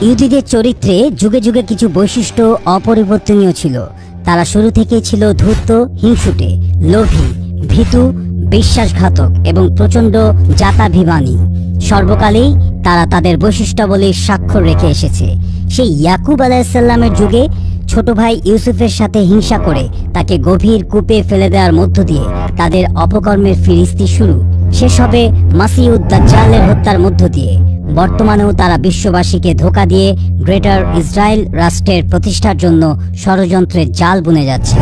ইহুদিদের চরিত্রে যুগে যুগে কিছু বৈশিষ্ট্য অপরিবর্তনীয় ছিল। তারা শুরু থেকেই ছিল ধূর্ত, হিংসুটে, লোভী, ভীতু, বিশ্বাসঘাতক এবং প্রচণ্ড জাতাভিমানী। সর্বকালেই তারা তাদের বৈশিষ্ট্যাবলীর স্বাক্ষর রেখে এসেছে। সেই ইয়াকুব আলাইহিসসালামের যুগে ছোট ভাই ইউসুফের সাথে হিংসা করে তাকে গভীর কূপে ফেলে দেওয়ার মধ্য দিয়ে তাদের অপকর্মের ফিরিস্তি শুরু। শেষ হবে মাসিউদ দাজ্জালের হত্যার মধ্য দিয়ে। বর্তমানেও তারা বিশ্ববাসীকে ধোঁকা দিয়ে গ্রেটার ইসরায়েল রাষ্ট্রের প্রতিষ্ঠার জন্য ষড়যন্ত্রের জাল বুনে যাচ্ছে।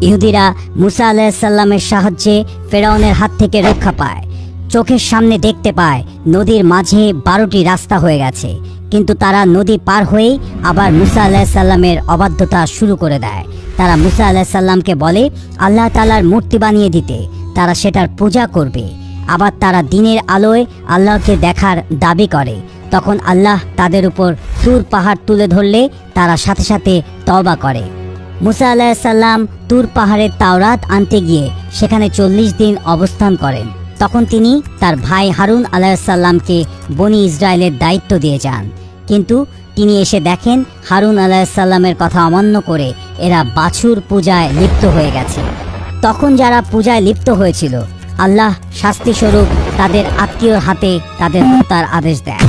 ইহুদিরা মুসা আলাইহিসসালামের সাহায্যে ফেরাউনের হাত থেকে রক্ষা পায়। চোখের সামনে দেখতে পায় নদীর মাঝে 12টি রাস্তা হয়ে গেছে, কিন্তু তারা নদী পার হয়েই আবার মুসা আলাইহিসসালামের অবাধ্যতা শুরু করে দেয়। তারা মুসা আলাইহিসসালামকে বলে আল্লাহ তাআলার মূর্তি বানিয়ে দিতে, তারা সেটার পূজা করবে। আবার তারা দিনের আলোয় আল্লাহকে দেখার দাবি করে। তখন আল্লাহ তাদের উপর তুর পাহাড় তুলে ধরলে তারা সাথে সাথে তওবা করে। মুসা আলাইহিসসালাম তুর পাহাড়ের তাওরাত আনতে গিয়ে সেখানে 40 দিন অবস্থান করেন। তখন তিনি তার ভাই হারুন আলাইহিসসালামকে বনি ইসরায়েলের দায়িত্ব দিয়ে যান, কিন্তু তিনি এসে দেখেন হারুন আলাইহিসসালামের কথা অমান্য করে এরা বাছুর পূজায় লিপ্ত হয়ে গেছে। তখন যারা পূজায় লিপ্ত হয়েছিল আল্লাহ শাস্তিস্বরূপ তাদের আত্মীয়র হাতে তাদের হত্যার আদেশ দেয়।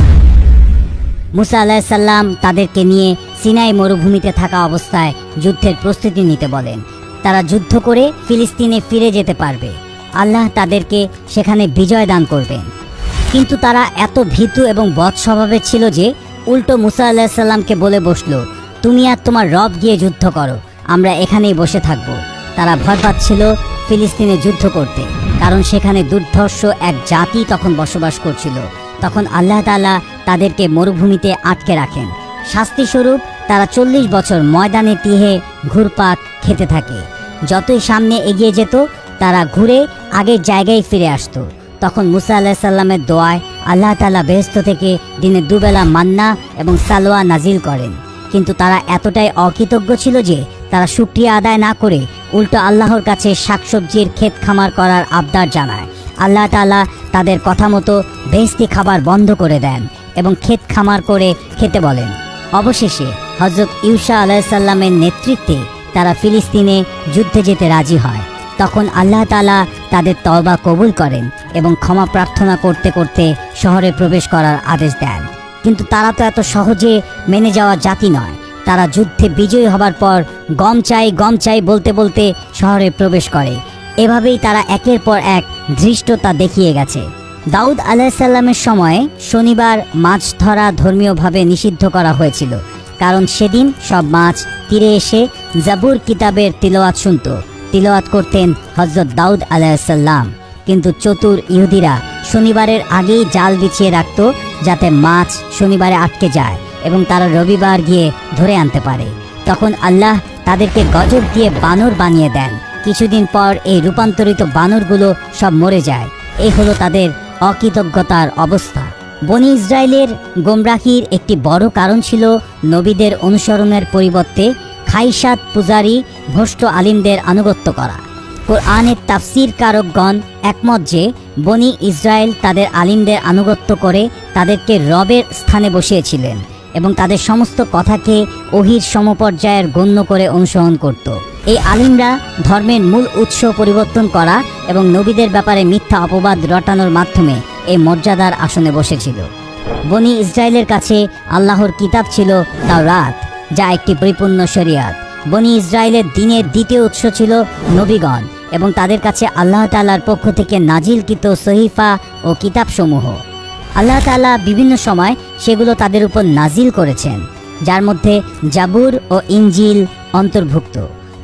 মুসা আলাইহিসসালাম তাদেরকে নিয়ে সিনাই মরুভূমিতে থাকা অবস্থায় যুদ্ধের প্রস্তুতি নিতে বলেন। তারা যুদ্ধ করে ফিলিস্তিনে ফিরে যেতে পারবে, আল্লাহ তাদেরকে সেখানে বিজয় দান করবেন। কিন্তু তারা এত ভীতু এবং বদ স্বভাবের ছিল যে উল্টো মুসা আলাইহিসসালামকে বলে বসলো, তুমি আর তোমার রব গিয়ে যুদ্ধ করো, আমরা এখানেই বসে থাকবো। তারা ভয় পাচ্ছিল ফিলিস্তিনে যুদ্ধ করতে, কারণ সেখানে দুর্ধর্ষ এক জাতি তখন বসবাস করছিল। তখন আল্লাহ তাআলা তাদেরকে মরুভূমিতে আটকে রাখেন। শাস্তিস্বরূপ তারা 40 বছর ময়দানে তিহে ঘুরপাক খেতে থাকে। যতই সামনে এগিয়ে যেত তারা ঘুরে আগের জায়গায় ফিরে আসতো। তখন মুসা আলাইহিসসালামের দোয়ায় আল্লাহ তাআলা বেহেশত থেকে দিনে দুবেলা মান্না এবং সালোয়া নাজিল করেন। কিন্তু তারা এতটাই অকৃতজ্ঞ ছিল যে তারা শুকরিয়া আদায় না করে উল্টো আল্লাহর কাছে শাকসবজির ক্ষেত খামার করার আবদার জানায়। আল্লাহ তাআলা তাদের কথা মতো বেহেশতি খাবার বন্ধ করে দেন এবং ক্ষেত খামার করে খেতে বলেন। অবশেষে হযরত ইউসা আলাইহিসসালামের নেতৃত্বে তারা ফিলিস্তিনে যুদ্ধে যেতে রাজি হয়। তখন আল্লাহ তাআলা তাদের তওবা কবুল করেন এবং ক্ষমা প্রার্থনা করতে করতে শহরে প্রবেশ করার আদেশ দেন। কিন্তু তারা তো এত সহজে মেনে যাওয়া জাতি নয়। তারা যুদ্ধে বিজয়ী হবার পর গম চাই বলতে বলতে শহরে প্রবেশ করে। এভাবেই তারা একের পর এক ধৃষ্টতা দেখিয়ে গেছে। দাউদ আলাইহিসসালামের সময়ে শনিবার মাছ ধরা ধর্মীয়ভাবে নিষিদ্ধ করা হয়েছিল, কারণ সেদিন সব মাছ তীরে এসে জাবুর কিতাবের তিলাওয়াত শুনত। তিলাওয়াত করতেন হযরত দাউদ আলাইহিসসালাম। কিন্তু চতুর ইহুদিরা শনিবারের আগেই জাল বিছিয়ে রাখত, যাতে মাছ শনিবারে আটকে যায় এবং তারা রবিবার গিয়ে ধরে আনতে পারে। তখন আল্লাহ তাদেরকে গজব দিয়ে বানর বানিয়ে দেন। কিছুদিন পর এই রূপান্তরিত বানরগুলো সব মরে যায়। এই হলো তাদের অকৃতজ্ঞতার অবস্থা। বনি ইসরায়েলের গোমরাহির একটি বড় কারণ ছিল নবীদের অনুসরণের পরিবর্তে খাইসাত পূজারী ভ্রষ্ট আলিমদের আনুগত্য করা। কোরআনের তাফসীর কারকগণ একমত যে বনি ইসরায়েল তাদের আলিমদের আনুগত্য করে তাদেরকে রবের স্থানে বসিয়েছিলেন এবং তাদের সমস্ত কথাকে ওহীর সমপর্যায়ের গণ্য করে অনুসরণ করত। এই আলিমরা ধর্মের মূল উৎস পরিবর্তন করা এবং নবীদের ব্যাপারে মিথ্যা অপবাদ রটানোর মাধ্যমে এই মর্যাদার আসনে বসেছিল। বনি ইসরায়েলের কাছে আল্লাহর কিতাব ছিল তাওরাত, যা একটি পরিপূর্ণ শরিয়াত। বনি ইসরায়েলের দ্বীনের দ্বিতীয় উৎস ছিল নবীগণ এবং তাদের কাছে আল্লাহ তাআলার পক্ষ থেকে নাজিলকৃত সহিফা ও কিতাবসমূহ। আল্লাহ তাআলা বিভিন্ন সময় সেগুলো তাদের উপর নাজিল করেছেন, যার মধ্যে জাবুর ও ইনজিল অন্তর্ভুক্ত।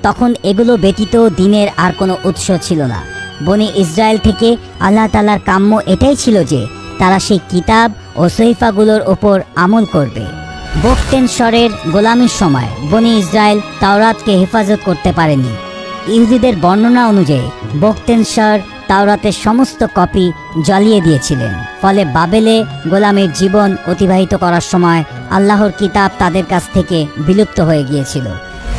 তখন এগুলো ব্যতীত দ্বীনের আর কোনো উৎস ছিল না। বনি ইসরায়েল থেকে আল্লাহ তাআলার কাম্য এটাই ছিল যে তারা সেই কিতাব ও সহিফাগুলোর ওপর আমল করবে। বখতেনসরের গোলামির সময় বনি ইসরায়েল তাওরাতকে হেফাজত করতে পারেনি। ইহুদিদের বর্ণনা অনুযায়ী বখতেনসর তাওরাতের সমস্ত কপি জ্বালিয়ে দিয়েছিলেন। ফলে বাবেলে গোলামের জীবন অতিবাহিত করার সময় আল্লাহর কিতাব তাদের কাছ থেকে বিলুপ্ত হয়ে গিয়েছিল।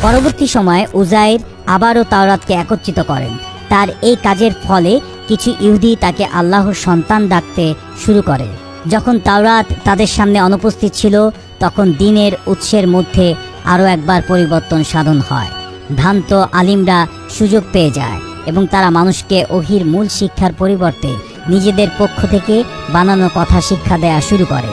পরবর্তী সময়ে উজাইর আবারও তাওরাতকে একত্রিত করেন। তার এই কাজের ফলে কিছু ইহুদি তাকে আল্লাহর সন্তান ডাকতে শুরু করে। যখন তাওরাত তাদের সামনে অনুপস্থিত ছিল, তখন দিনের উৎসের মধ্যে আরও একবার পরিবর্তন সাধন হয়। ভ্রান্ত আলিমরা সুযোগ পেয়ে যায় এবং তারা মানুষকে ওহির মূল শিক্ষার পরিবর্তে নিজেদের পক্ষ থেকে বানানো কথা শিক্ষা দেয়া শুরু করে।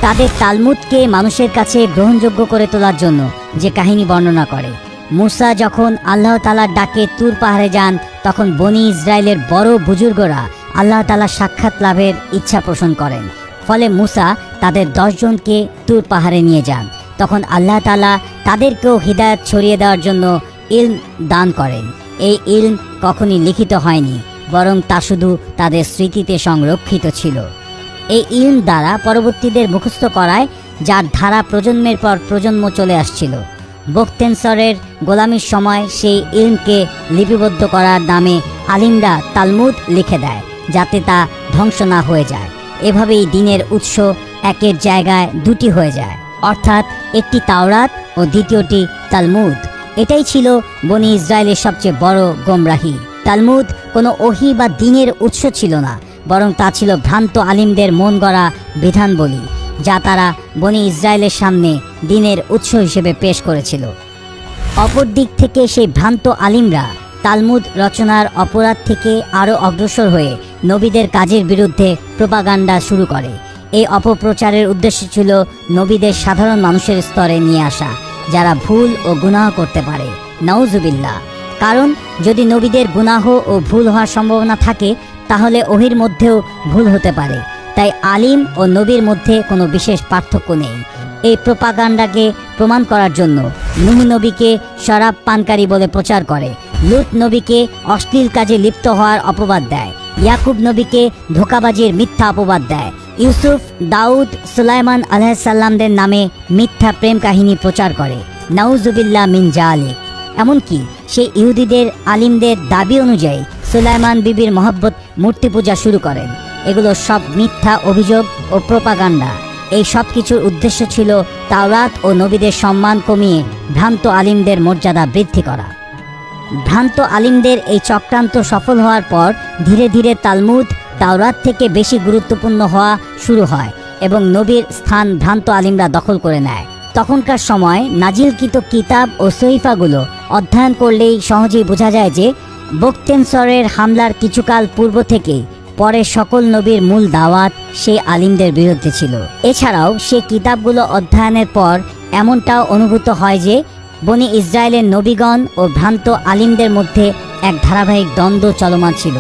তাদের তালমুদকে মানুষের কাছে গ্রহণযোগ্য করে তোলার জন্য যে কাহিনী বর্ণনা করে। মুসা যখন আল্লাহ তাআলার ডাকে তুর পাহাড়ে যান, তখন বনি ইসরায়েলের বড় বুজুর্গরা আল্লাহ তাআলার সাক্ষাৎ লাভের ইচ্ছা পোষণ করেন। ফলে মুসা তাদের 10 জনকে তুর পাহাড়ে নিয়ে যান। তখন আল্লাহ তাআলা তাদেরকেও হিদায়াত ছড়িয়ে দেওয়ার জন্য ইলম দান করেন। এই ইলম কখনই লিখিত হয়নি, বরং তা শুধু তাদের স্মৃতিতে সংরক্ষিত ছিল। এই ইলম দ্বারা পরবর্তীদের মুখস্থ করায়, যার ধারা প্রজন্মের পর প্রজন্ম চলে আসছিল। বখতেনসরের গোলামির সময় সেই ইলমকে লিপিবদ্ধ করার নামে আলিমরা তালমুদ লিখে দেয়, যাতে তা ধ্বংস না হয়ে যায়। এভাবেই দিনের উৎস একের জায়গায় দুটি হয়ে যায়, অর্থাৎ একটি তাওরাত ও দ্বিতীয়টি তালমুদ। এটাই ছিল বনি ইসরায়েলের সবচেয়ে বড় গোমরাহি। তালমুদ কোনো ওহী বা দ্বীনের উৎস ছিল না, বরং তা ছিল ভ্রান্ত আলিমদের মন গড়া বিধানবলী, যা তারা বনি ইসরায়েলের সামনে দ্বীনের উৎস হিসেবে পেশ করেছিল। অপর দিক থেকে সেই ভ্রান্ত আলিমরা তালমুদ রচনার অপরাধ থেকে আরও অগ্রসর হয়ে নবীদের কাজের বিরুদ্ধে প্রোপাগান্ডা শুরু করে। এই অপপ্রচারের উদ্দেশ্য ছিল নবীদের সাধারণ মানুষের স্তরে নিয়ে আসা, যারা ভুল ও গুনাহ করতে পারে। নাউজুবিল্লাহ। কারণ যদি নবীদের গুনাহ ও ভুল হওয়ার সম্ভাবনা থাকে, তাহলে ওহির মধ্যেও ভুল হতে পারে। তাই আলিম ও নবীর মধ্যে কোনো বিশেষ পার্থক্য নেই। এই প্রোপাগান্ডাকে প্রমাণ করার জন্য নূহ নবীকে শরাব পানকারী বলে প্রচার করে, লূত নবীকে অশ্লীল কাজে লিপ্ত হওয়ার অপবাদ দেয়, ইয়াকুব নবীকে ধোঁকাবাজির মিথ্যা অপবাদ দেয়, ইউসুফ, দাউদ, সুলাইমান আলাইহিসসালামদের নামে মিথ্যা প্রেম কাহিনী প্রচার করে। নাউজুবিল্লাহ মিন জালিক। এমনকি সেই ইহুদিদের আলিমদের দাবি অনুযায়ী সুলাইমান বিবির মহব্বত মূর্তি পূজা শুরু করেন। এগুলো সব মিথ্যা অভিযোগ ও প্রোপাগান্ডা। এই সব কিছুর উদ্দেশ্য ছিল তাওরাত ও নবীদের সম্মান কমিয়ে ভ্রান্ত আলিমদের মর্যাদা বৃদ্ধি করা। ভ্রান্ত আলিমদের এই চক্রান্ত সফল হওয়ার পর ধীরে ধীরে তালমুদ তাওরাত থেকে বেশি গুরুত্বপূর্ণ হওয়া শুরু হয় এবং নবীর স্থান ভ্রান্ত আলিমরা দখল করে নেয়। তখনকার সময় নাজিলকৃত কিতাব ও সহিফাগুলো অধ্যয়ন করলেই সহজেই বোঝা যায় যে বখতেনসরের হামলার কিছুকাল পূর্ব থেকেই পরে সকল নবীর মূল দাওয়াত সেই আলিমদের বিরুদ্ধে ছিল। এছাড়াও সে কিতাবগুলো অধ্যয়নের পর এমনটাও অনুভূত হয় যে বনি ইসরায়েলের নবীগণ ও ভ্রান্ত আলিমদের মধ্যে এক ধারাবাহিক দ্বন্দ্ব চলমান ছিল।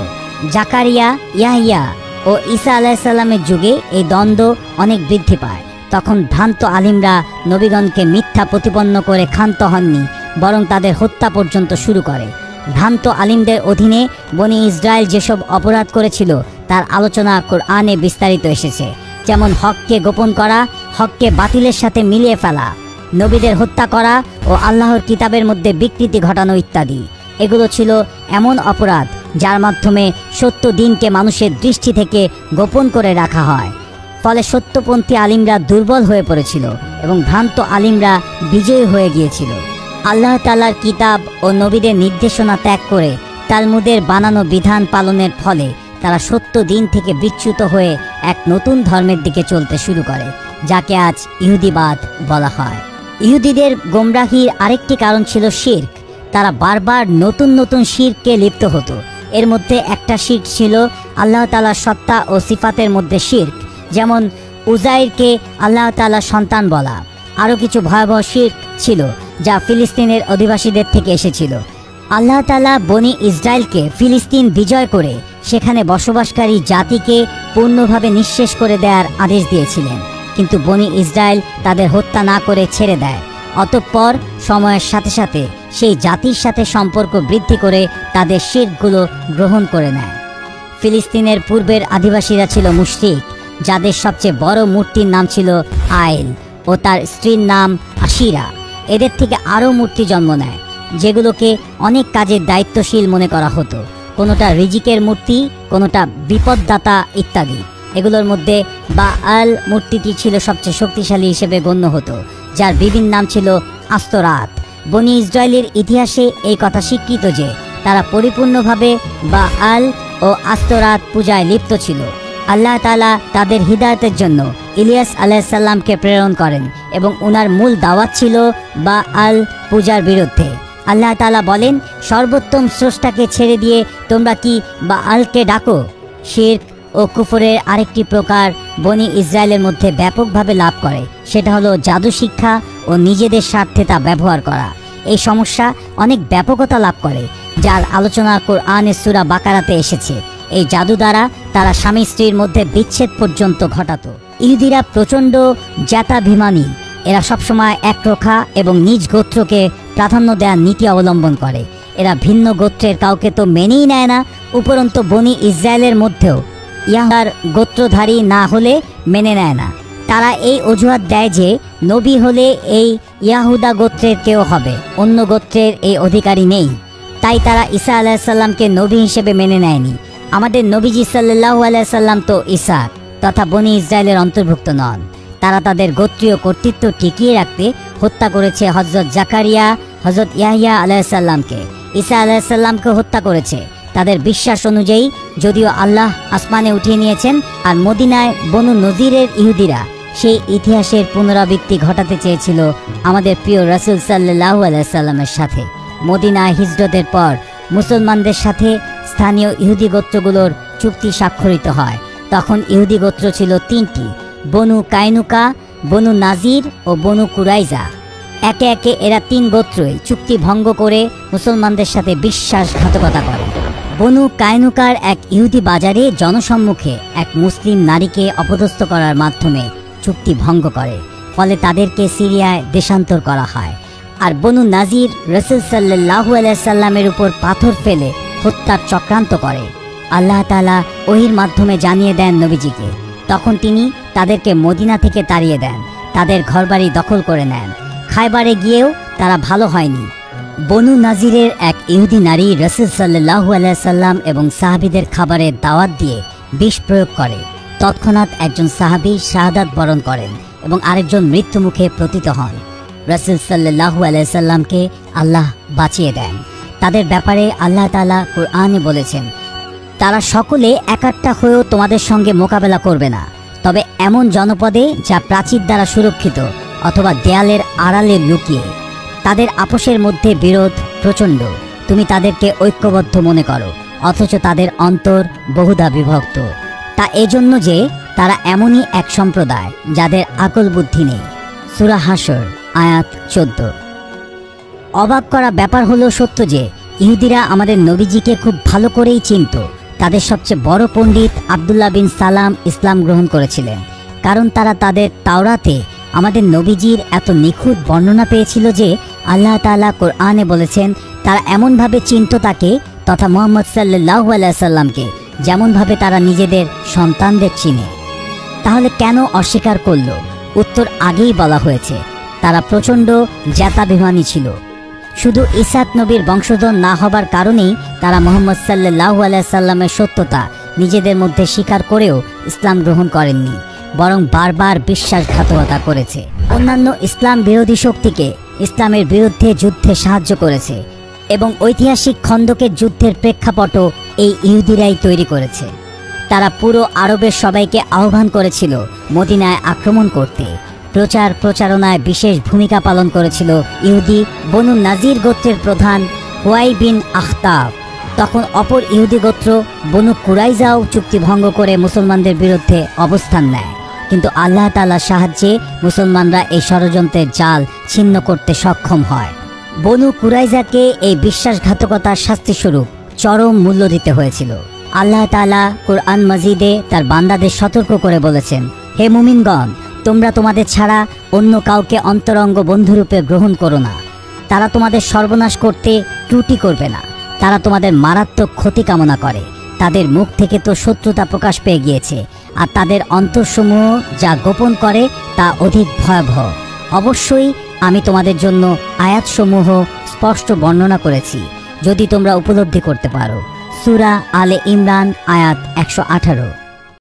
জাকারিয়া, ইয়াহইয়া ও ঈসা আলাইহিসসালামের যুগে এই দ্বন্দ্ব অনেক বৃদ্ধি পায়। তখন ভ্রান্ত আলিমরা নবীগণকে মিথ্যা প্রতিপন্ন করে ক্ষান্ত হননি, বরং তাদের হত্যা পর্যন্ত শুরু করে। ভ্রান্ত আলিমদের অধীনে বনি ইসরায়েল যেসব অপরাধ করেছিল তার আলোচনা কোরআনে বিস্তারিত এসেছে, যেমন হককে গোপন করা, হককে বাতিলের সাথে মিলিয়ে ফেলা, নবীদের হত্যা করা ও আল্লাহর কিতাবের মধ্যে বিকৃতি ঘটানো ইত্যাদি। এগুলো ছিল এমন অপরাধ যার মাধ্যমে সত্য দিনকে মানুষের দৃষ্টি থেকে গোপন করে রাখা হয়। ফলে সত্যপন্থী আলিমরা দুর্বল হয়ে পড়েছিল এবং ভ্রান্ত আলিমরা বিজয়ী হয়ে গিয়েছিল। আল্লাহ তাআলার কিতাব ও নবীদের নির্দেশনা ত্যাগ করে তালমুদের বানানো বিধান পালনের ফলে তারা সত্য দিন থেকে বিচ্যুত হয়ে এক নতুন ধর্মের দিকে চলতে শুরু করে, যাকে আজ ইহুদিবাদ বলা হয়। ইহুদিদের গোমরাহির আরেকটি কারণ ছিল শিরক। তারা বারবার নতুন নতুন শিরকে লিপ্ত হতো। এর মধ্যে একটা শিরক ছিল আল্লাহ তাআলার সত্তা ও সিফাতের মধ্যে শিরক, যেমন উজাইরকে আল্লাহ তাআলার সন্তান বলা। আরও কিছু ভয়াবহ শিরক ছিল যা ফিলিস্তিনের অধিবাসীদের থেকে এসেছিল। আল্লাহ তাআলা বনি ইসরায়েলকে ফিলিস্তিন বিজয় করে সেখানে বসবাসকারী জাতিকে পূর্ণভাবে নিঃশেষ করে দেওয়ার আদেশ দিয়েছিলেন, কিন্তু বনি ইসরায়েল তাদের হত্যা না করে ছেড়ে দেয়। অতঃপর সময়ের সাথে সাথে সেই জাতির সাথে সম্পর্ক বৃদ্ধি করে তাদের শিরকগুলো গ্রহণ করে নেয়। ফিলিস্তিনের পূর্বের আদিবাসীরা ছিল মুশরিক, যাদের সবচেয়ে বড় মূর্তির নাম ছিল আইল ও তার স্ত্রীর নাম আশিরা। এদের থেকে আরও মূর্তি জন্ম নেয়, যেগুলোকে অনেক কাজের দায়িত্বশীল মনে করা হতো। কোনোটা রিজিকের মূর্তি, কোনোটা বিপদদাতা ইত্যাদি। এগুলোর মধ্যে বাআল মূর্তিটি ছিল সবচেয়ে শক্তিশালী হিসেবে গণ্য হতো, যার বিভিন্ন নাম ছিল আস্তরাত। বনি ইসরায়েলের ইতিহাসে এই কথা স্বীকৃত যে তারা পরিপূর্ণভাবে বাআল ও আস্তরাত পূজায় লিপ্ত ছিল। আল্লাহ তাআলা তাদের হিদায়াতের জন্য ইলিয়াস আলাইহিসসালামকে প্রেরণ করেন এবং ওনার মূল দাওয়াত ছিল বা আল পূজার বিরুদ্ধে। আল্লাহ তাআলা বলেন, সর্বোত্তম স্রষ্টাকে ছেড়ে দিয়ে তোমরা কি বা আলকে ডাকো। শিরক ও কুফরের আরেকটি প্রকার বনি ইসরায়েলের মধ্যে ব্যাপকভাবে লাভ করে, সেটা হলো জাদু শিক্ষা ও নিজেদের স্বার্থে তা ব্যবহার করা। এই সমস্যা অনেক ব্যাপকতা লাভ করে, যার আলোচনা কোরআনের সূরা বাকারাতে এসেছে। এই জাদু দ্বারা তারা স্বামী স্ত্রীর মধ্যে বিচ্ছেদ পর্যন্ত ঘটাতো। ইহুদিরা প্রচণ্ড জ্ঞাতাভিমানী। এরা সবসময় একরোখা এবং নিজ গোত্রকে প্রাধান্য দেওয়ার নীতি অবলম্বন করে। এরা ভিন্ন গোত্রের কাউকে তো মেনেই নেয় না, উপরন্তু বনি ইসরায়েলের মধ্যেও ইয়াহুদার গোত্রধারী না হলে মেনে নেয় না। তারা এই অজুহাত দেয় যে নবী হলে এই ইয়াহুদা গোত্রের কেউ হবে, অন্য গোত্রের এই অধিকারী নেই। তাই তারা ঈসা আলাইহিসসালামকে নবী হিসেবে মেনে নেয়নি। আমাদের নবীজি সাল্লাল্লাহু আলাইহি সাল্লাম তো ইসহাক তথা বনি ইসরায়েলের অন্তর্ভুক্ত নন। তারা তাদের গোত্রীয় কর্তৃত্ব টিকিয়ে রাখতে হত্যা করেছে হযরত জাকারিয়া, হযরত ইয়াহইয়া আলাইহিসসালামকে। ঈসা আলাইহিসসালামকে হত্যা করেছে। তাদের বিশ্বাস অনুযায়ী যদিও আল্লাহ আসমানে উঠিয়ে নিয়েছেন, আর মদিনায় বনু নজিরের ইহুদিরা সেই ইতিহাসের পুনরাবৃত্তি ঘটাতে চেয়েছিল আমাদের প্রিয় রাসূল সাল্লাল্লাহু আলাইহি সাল্লামের সাথে। মদিনায় হিজরতের পর মুসলমানদের সাথে স্থানীয় ইহুদি গোত্রগুলোর চুক্তি স্বাক্ষরিত হয়। তখন ইহুদি গোত্র ছিল তিনটি: বনু কায়নুকা, বনু নাজির ও বনু কুরাইজা। একে একে এরা তিন গোত্রই চুক্তি ভঙ্গ করে মুসলমানদের সাথে বিশ্বাসঘাতকতা করে। বনু কায়নুকার এক ইহুদি বাজারে জনসম্মুখে এক মুসলিম নারীকে অপদস্থ করার মাধ্যমে চুক্তি ভঙ্গ করে, ফলে তাদেরকে সিরিয়ায় দেশান্তর করা হয়। আর বনু নাজির রাসূল সাল্লাল্লাহু আলাইহি সাল্লামের উপর পাথর ফেলে হত্যার চক্রান্ত করে। আল্লাহ তাআলা ওহীর মাধ্যমে জানিয়ে দেন নবীজিকে। তখন তিনি তাদেরকে মদিনা থেকে তাড়িয়ে দেন, তাদের ঘরবাড়ি দখল করে নেন। খায়বারে গিয়েও তারা ভালো হয়নি। বনু নাজিরের এক ইহুদি নারী রাসূল সাল্লাল্লাহু আলাইহি সাল্লাম এবং সাহাবীদের খাবারের দাওয়াত দিয়ে বিষ প্রয়োগ করে। তৎক্ষণাৎ একজন সাহাবী শাহাদাত বরণ করেন এবং আরেকজন মৃত্যুমুখে পতিত হন। রাসূল সাল্লাল্লাহু আলাইহি সাল্লামকে আল্লাহ বাঁচিয়ে দেন। তাদের ব্যাপারে আল্লাহ তাআলা কোরআনে বলেছেন, তারা সকলে একাট্টা হয়েও তোমাদের সঙ্গে মোকাবেলা করবে না, তবে এমন জনপদে যা প্রাচীর দ্বারা সুরক্ষিত অথবা দেয়ালের আড়ালে লুকিয়ে। তাদের আপোষের মধ্যে বিরোধ প্রচণ্ড। তুমি তাদেরকে ঐক্যবদ্ধ মনে করো, অথচ তাদের অন্তর বহুধা বিভক্ত। তা এজন্য যে তারা এমনই এক সম্প্রদায় যাদের আকল বুদ্ধি নেই। সূরা হাশর আয়াত 14। অবাক করা ব্যাপার হলো সত্য যে ইহুদিরা আমাদের নবীজিকে খুব ভালো করেই চিনত। তাদের সবচেয়ে বড় পণ্ডিত আব্দুল্লাহ বিন সালাম ইসলাম গ্রহণ করেছিলেন, কারণ তারা তাদের তাওরাতে আমাদের নবীজির এত নিখুঁত বর্ণনা পেয়েছিল যে আল্লাহ তাআলা কোরআনে বলেছেন তারা এমনভাবে চিনত তাকে তথা মুহাম্মদ সাল্লাল্লাহু আলাইহি সাল্লামকে যেমনভাবে তারা নিজেদের সন্তানদের চিনে। তাহলে কেন অস্বীকার করল? উত্তর আগেই বলা হয়েছে, তারা প্রচণ্ড জ্ঞাতাভিমানী ছিল। শুধু ইসহাক নবীর বংশধর না হবার কারণেই তারা মুহাম্মদ সাল্লাল্লাহু আলাইহি সাল্লামের সত্যতা নিজেদের মধ্যে স্বীকার করেও ইসলাম গ্রহণ করেননি, বরং বারবার বিশ্বাসঘাতকতা করেছে। অন্যান্য ইসলাম বিরোধী শক্তিকে ইসলামের বিরুদ্ধে যুদ্ধে সাহায্য করেছে এবং ঐতিহাসিক খন্দকের যুদ্ধের প্রেক্ষাপটও এই ইহুদিরাই তৈরি করেছে। তারা পুরো আরবের সবাইকে আহ্বান করেছিল মদিনায় আক্রমণ করতে। প্রচারণায় বিশেষ ভূমিকা পালন করেছিল ইহুদি বনু নাজির গোত্রের প্রধান হুয়াই বিন আখতাব। তখন অপর ইহুদি গোত্র বনু কুরাইজাও চুক্তি ভঙ্গ করে মুসলমানদের বিরুদ্ধে অবস্থান নেয়, কিন্তু আল্লাহ তাআলার সাহায্যে মুসলমানরা এই ষড়যন্ত্রের জাল ছিন্ন করতে সক্ষম হয়। বনু কুরাইজাকে এই বিশ্বাসঘাতকতার শাস্তিস্বরূপ চরম মূল্য দিতে হয়েছিল। আল্লাহ তাআলা কোরআন মাজিদে তার বান্দাদের সতর্ক করে বলেছেন, হে মুমিনগণ, তোমরা তোমাদের ছাড়া অন্য কাউকে অন্তরঙ্গ বন্ধুরূপে গ্রহণ করো না। তারা তোমাদের সর্বনাশ করতে ত্রুটি করবে না, তারা তোমাদের মারাত্মক ক্ষতি কামনা করে। তাদের মুখ থেকে তো শত্রুতা প্রকাশ পেয়ে গিয়েছে, আর তাদের অন্তরসমূহ যা গোপন করে তা অধিক ভয়াবহ। অবশ্যই আমি তোমাদের জন্য আয়াতসমূহ স্পষ্ট বর্ণনা করেছি, যদি তোমরা উপলব্ধি করতে পারো। সূরা আলে ইমরান আয়াত 118।